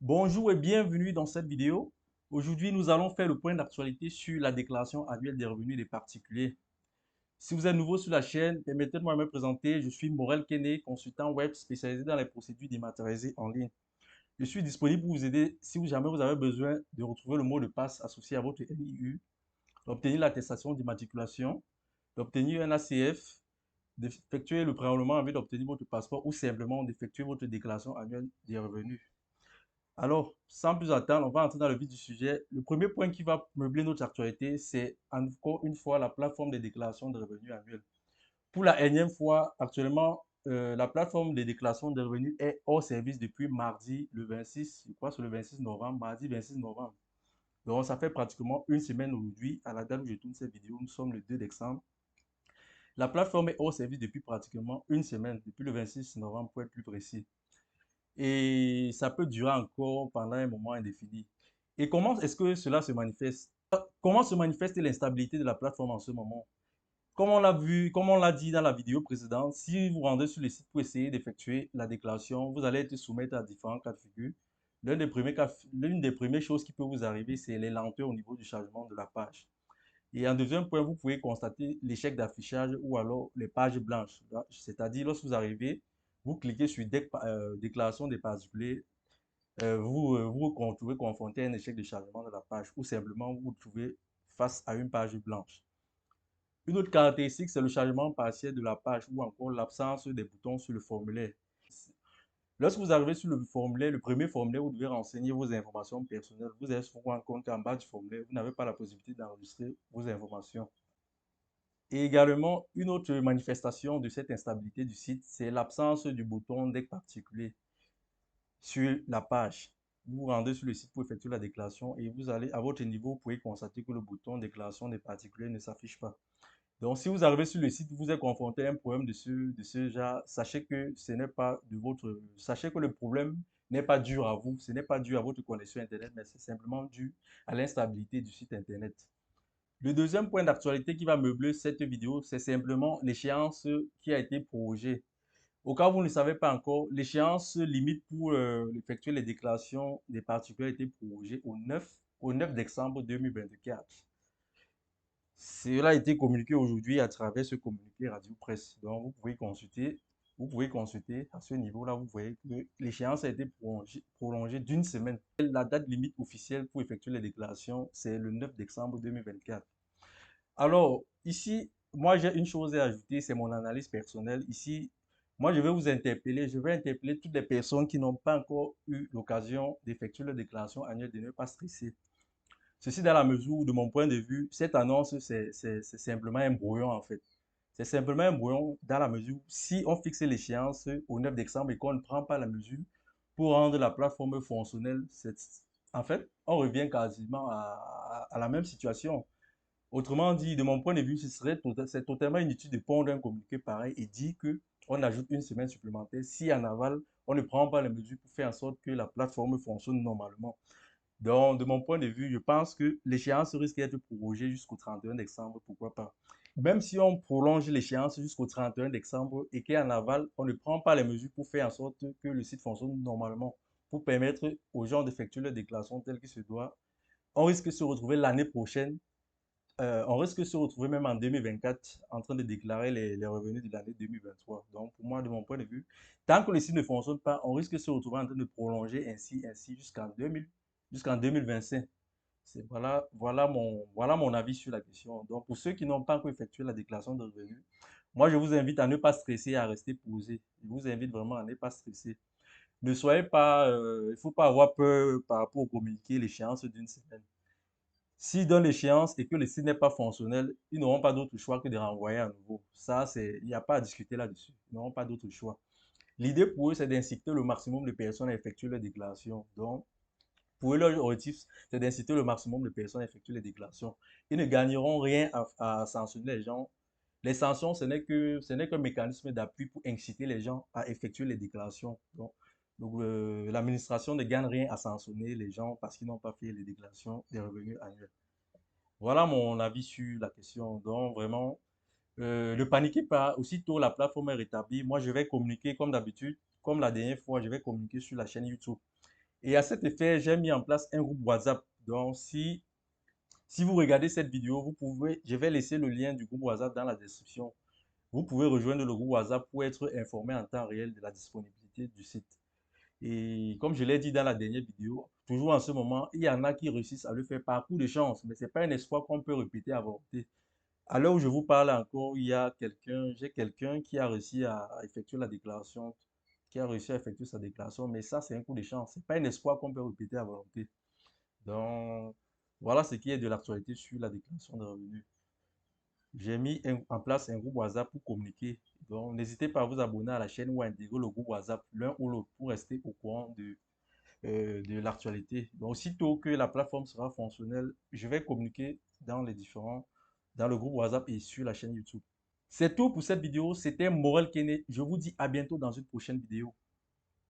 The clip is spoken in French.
Bonjour et bienvenue dans cette vidéo. Aujourd'hui, nous allons faire le point d'actualité sur la déclaration annuelle des revenus des particuliers. Si vous êtes nouveau sur la chaîne, permettez-moi de me présenter. Je suis Morel Kene, consultant web spécialisé dans les procédures dématérialisées en ligne. Je suis disponible pour vous aider si jamais vous avez besoin de retrouver le mot de passe associé à votre NIU, d'obtenir l'attestation d'immatriculation, d'obtenir un ACF, d'effectuer le prélèvement avec d'obtenir votre passeport ou simplement d'effectuer votre déclaration annuelle des revenus. Alors, sans plus attendre, on va entrer dans le vif du sujet. Le premier point qui va meubler notre actualité, c'est encore une fois la plateforme des déclarations de revenus annuels. Pour la énième fois, actuellement, la plateforme des déclarations de revenus est hors service depuis mardi le 26, je crois que c'est le 26 novembre, mardi 26 novembre. Donc, ça fait pratiquement une semaine aujourd'hui, à la date où je tourne cette vidéo, nous sommes le 2 décembre. La plateforme est hors service depuis pratiquement une semaine, depuis le 26 novembre pour être plus précis. Et ça peut durer encore pendant un moment indéfini. Et comment est-ce que cela se manifeste? Comment se manifeste l'instabilité de la plateforme en ce moment? Comme on l'a vu, comme on l'a dit dans la vidéo précédente, si vous rendez sur le site pour essayer d'effectuer la déclaration, vous allez être soumettre à différents cas de figure. L'une des premières choses qui peut vous arriver, c'est les lenteurs au niveau du chargement de la page. Et en deuxième point, vous pouvez constater l'échec d'affichage ou alors les pages blanches. C'est-à-dire, lorsque vous arrivez, vous cliquez sur déclaration des particuliers, vous vous retrouvez confronté à un échec de chargement de la page ou simplement vous vous trouvez face à une page blanche. Une autre caractéristique, c'est le chargement partiel de la page ou encore l'absence des boutons sur le formulaire. Lorsque vous arrivez sur le formulaire, le premier formulaire, vous devez renseigner vos informations personnelles. Vous allez se rendre compte qu'en bas du formulaire, vous n'avez pas la possibilité d'enregistrer vos informations. Et également, une autre manifestation de cette instabilité du site, c'est l'absence du bouton des particuliers sur la page. Vous vous rendez sur le site pour effectuer la déclaration et vous allez à votre niveau, vous pouvez constater que le bouton déclaration des particuliers ne s'affiche pas. Donc, si vous arrivez sur le site, vous êtes confronté à un problème de ce genre, sachez que ce n'est pas de votre, sachez que le problème n'est pas dû à vous, ce n'est pas dû à votre connexion Internet, mais c'est simplement dû à l'instabilité du site Internet. Le deuxième point d'actualité qui va meubler cette vidéo, c'est simplement l'échéance qui a été prorogée. Au cas où vous ne le savez pas encore, l'échéance limite pour effectuer les déclarations des particuliers a été prorogée au 9 décembre 2024. Cela a été communiqué aujourd'hui à travers ce communiqué Radio Presse. Donc, vous pouvez consulter à ce niveau-là, vous voyez que l'échéance a été prolongée d'une semaine. La date limite officielle pour effectuer les déclarations, c'est le 9 décembre 2024. Alors, ici, moi, j'ai une chose à ajouter, c'est mon analyse personnelle. Ici, moi, je vais interpeller toutes les personnes qui n'ont pas encore eu l'occasion d'effectuer leur déclaration annuelle de ne pas stresser. Ceci dans la mesure où, de mon point de vue, cette annonce, c'est simplement un brouillon, en fait. C'est simplement un brouillon dans la mesure où, si on fixe l'échéance au 9 décembre et qu'on ne prend pas la mesure pour rendre la plateforme fonctionnelle, en fait, on revient quasiment à la même situation. Autrement dit, de mon point de vue, c'est totalement inutile de pondre un communiqué pareil et dire que on ajoute une semaine supplémentaire si en aval, on ne prend pas les mesures pour faire en sorte que la plateforme fonctionne normalement. Donc, de mon point de vue, je pense que l'échéance risque d'être prorogée jusqu'au 31 décembre, pourquoi pas. Même si on prolonge l'échéance jusqu'au 31 décembre et qu'en aval, on ne prend pas les mesures pour faire en sorte que le site fonctionne normalement, pour permettre aux gens d'effectuer leur déclaration telle qu'il se doit, on risque de se retrouver l'année prochaine, on risque de se retrouver même en 2024 en train de déclarer les revenus de l'année 2023. Donc, pour moi, de mon point de vue, tant que le site ne fonctionne pas, on risque de se retrouver en train de prolonger ainsi jusqu'en 2025. Voilà mon avis sur la question. Donc, pour ceux qui n'ont pas encore effectué la déclaration de revenus, moi, je vous invite à ne pas stresser, à rester posé. Je vous invite vraiment à ne pas stresser. Ne soyez pas, il ne faut pas avoir peur par rapport au communiqué, l'échéance d'une semaine. S'ils donnent l'échéance et que le site n'est pas fonctionnel, ils n'auront pas d'autre choix que de renvoyer à nouveau. Ça, il n'y a pas à discuter là-dessus. Ils n'auront pas d'autre choix. L'idée pour eux, c'est d'inciter le maximum de personnes à effectuer leur déclaration. Donc, pour eux, leur objectif, c'est d'inciter le maximum de personnes à effectuer les déclarations. Ils ne gagneront rien à sanctionner les gens. Les sanctions, ce n'est qu'un mécanisme d'appui pour inciter les gens à effectuer les déclarations. Donc, l'administration ne gagne rien à sanctionner les gens parce qu'ils n'ont pas fait les déclarations des revenus annuels. Voilà mon avis sur la question. Donc, vraiment, ne paniquez pas. Aussitôt la plateforme est rétablie, moi, je vais communiquer comme d'habitude, comme la dernière fois, je vais communiquer sur la chaîne YouTube. Et à cet effet, j'ai mis en place un groupe WhatsApp. Donc, si vous regardez cette vidéo, je vais laisser le lien du groupe WhatsApp dans la description. Vous pouvez rejoindre le groupe WhatsApp pour être informé en temps réel de la disponibilité du site. Et comme je l'ai dit dans la dernière vidéo, toujours en ce moment, il y en a qui réussissent à le faire par coup de chance, mais ce n'est pas un espoir qu'on peut répéter à volonté. À l'heure où je vous parle encore, j'ai quelqu'un qui a réussi à effectuer la déclaration, qui a réussi à effectuer sa déclaration, mais ça, c'est un coup de chance. C'est pas un espoir qu'on peut répéter à volonté. Donc, voilà ce qui est de l'actualité sur la déclaration de revenus. J'ai mis en place un groupe WhatsApp pour communiquer. Donc, n'hésitez pas à vous abonner à la chaîne ou à intégrer le groupe WhatsApp, l'un ou l'autre, pour rester au courant de l'actualité. Donc, aussitôt que la plateforme sera fonctionnelle, je vais communiquer dans le groupe WhatsApp et sur la chaîne YouTube. C'est tout pour cette vidéo. C'était Morel Kene. Je vous dis à bientôt dans une prochaine vidéo.